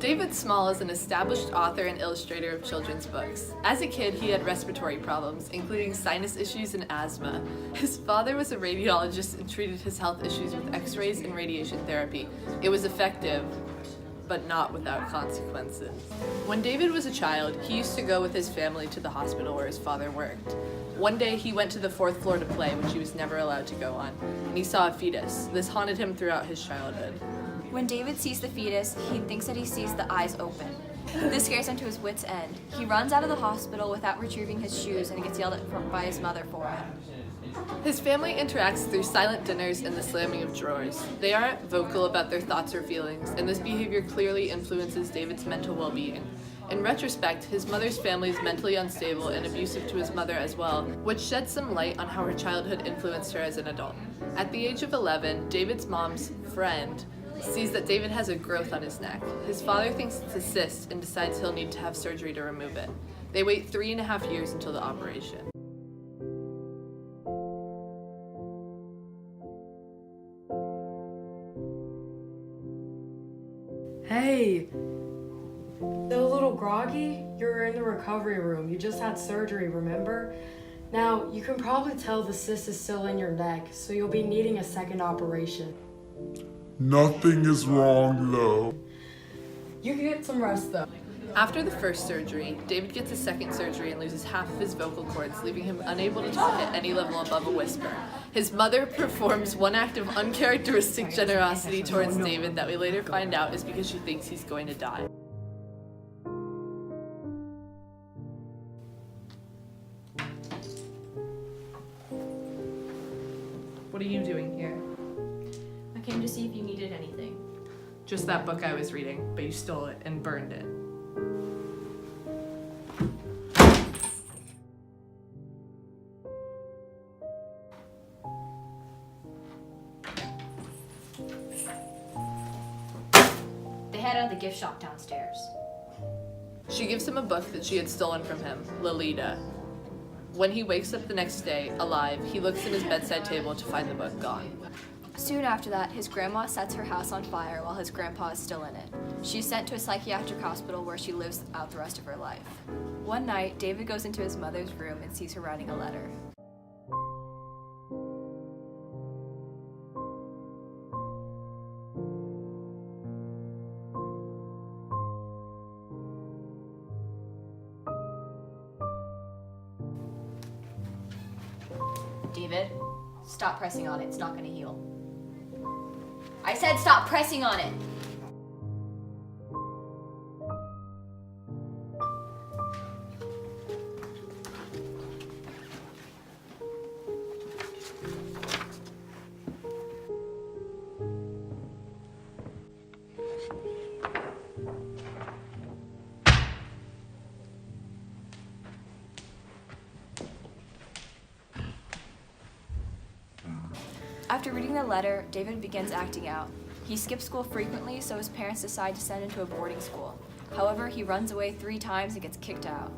David Small is an established author and illustrator of children's books. As a kid, he had respiratory problems, including sinus issues and asthma. His father was a radiologist and treated his health issues with x-rays and radiation therapy. It was effective, but not without consequences. When David was a child, he used to go with his family to the hospital where his father worked. One day, he went to the 4th floor to play, which he was never allowed to go on, and he saw a fetus. This haunted him throughout his childhood. When David sees the fetus, he thinks that he sees the eyes open. This scares him to his wit's end. He runs out of the hospital without retrieving his shoes and gets yelled at by his mother for it. His family interacts through silent dinners and the slamming of drawers. They aren't vocal about their thoughts or feelings, and this behavior clearly influences David's mental well-being. In retrospect, his mother's family is mentally unstable and abusive to his mother as well, which sheds some light on how her childhood influenced her as an adult. At the age of 11, David's mom's friend sees that David has a growth on his neck. His father thinks it's a cyst and decides he'll need to have surgery to remove it. They wait 3.5 years until the operation. Hey, still a little groggy? You're in the recovery room. You just had surgery, remember? Now, you can probably tell the cyst is still in your neck, so you'll be needing a second operation. Nothing is wrong, though. You can get some rest, though. After the first surgery, David gets a second surgery and loses half of his vocal cords, leaving him unable to talk at any level above a whisper. His mother performs one act of uncharacteristic generosity towards David that we later find out is because she thinks he's going to die. What are you doing here? I came to see if you needed anything. Just that book I was reading, but you stole it and burned it. They had it at the gift shop downstairs. She gives him a book that she had stolen from him, Lolita. When he wakes up the next day, alive, he looks at his bedside table to find the book gone. Soon after that, his grandma sets her house on fire while his grandpa is still in it. She's sent to a psychiatric hospital where she lives out the rest of her life. One night, David goes into his mother's room and sees her writing a letter. David, stop pressing on it. It's not going to heal. I said stop pressing on it. After reading the letter, David begins acting out. He skips school frequently, so his parents decide to send him to a boarding school. However, he runs away 3 times and gets kicked out.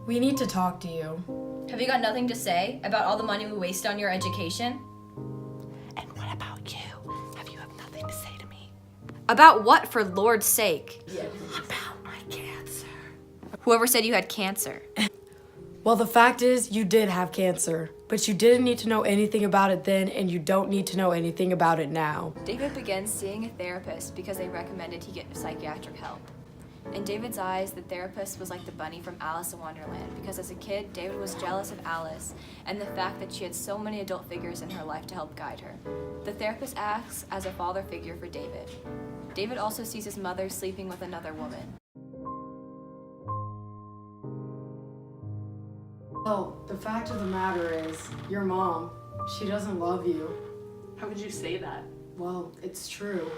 We need to talk to you. Have you got nothing to say about all the money we waste on your education? And what about you? Have you nothing to say to me? About what, for Lord's sake? About my cancer. Whoever said you had cancer? Well, the fact is, you did have cancer, but you didn't need to know anything about it then, and you don't need to know anything about it now. David begins seeing a therapist because they recommended he get psychiatric help. In David's eyes, the therapist was like the bunny from Alice in Wonderland because as a kid, David was jealous of Alice and the fact that she had so many adult figures in her life to help guide her. The therapist acts as a father figure for David. David also sees his mother sleeping with another woman. Well, the fact of the matter is, your mom, she doesn't love you. How could you say that? Well, it's true.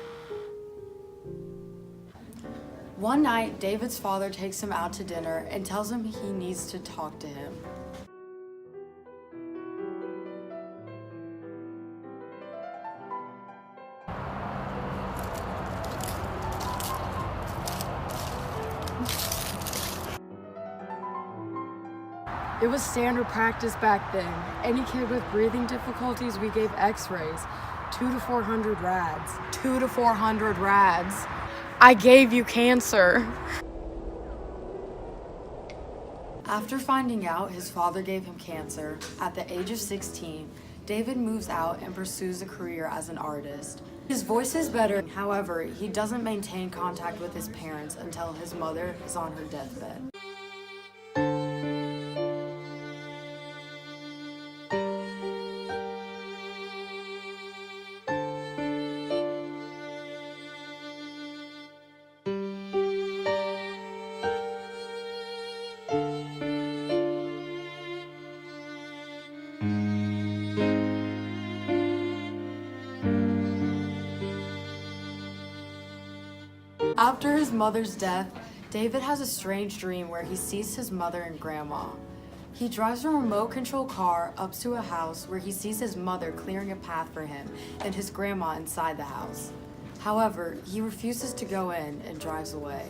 One night, David's father takes him out to dinner and tells him he needs to talk to him. It was standard practice back then. Any kid with breathing difficulties, we gave x-rays. 200 to 400 rads. 200 to 400 rads. I gave you cancer. After finding out his father gave him cancer, at the age of 16, David moves out and pursues a career as an artist. His voice is better, however, he doesn't maintain contact with his parents until his mother is on her deathbed. After his mother's death, David has a strange dream where he sees his mother and grandma. He drives a remote control car up to a house where he sees his mother clearing a path for him and his grandma inside the house. However, he refuses to go in and drives away.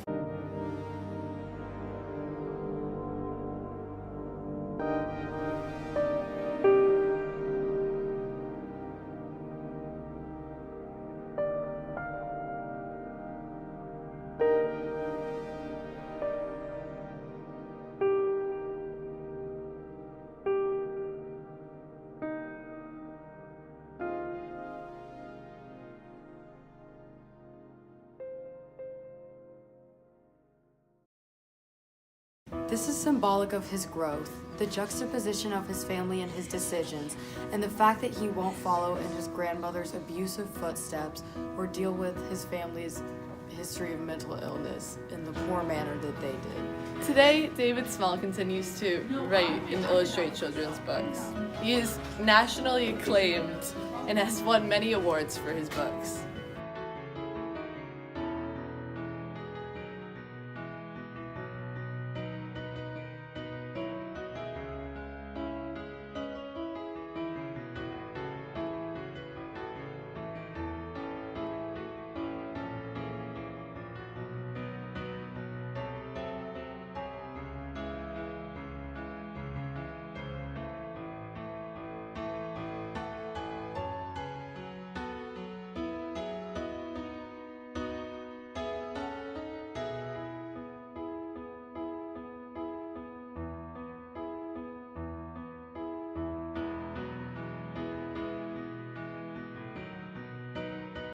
This is symbolic of his growth, the juxtaposition of his family and his decisions, and the fact that he won't follow in his grandmother's abusive footsteps or deal with his family's history of mental illness in the poor manner that they did. Today, David Small continues to write and illustrate children's books. He is nationally acclaimed and has won many awards for his books.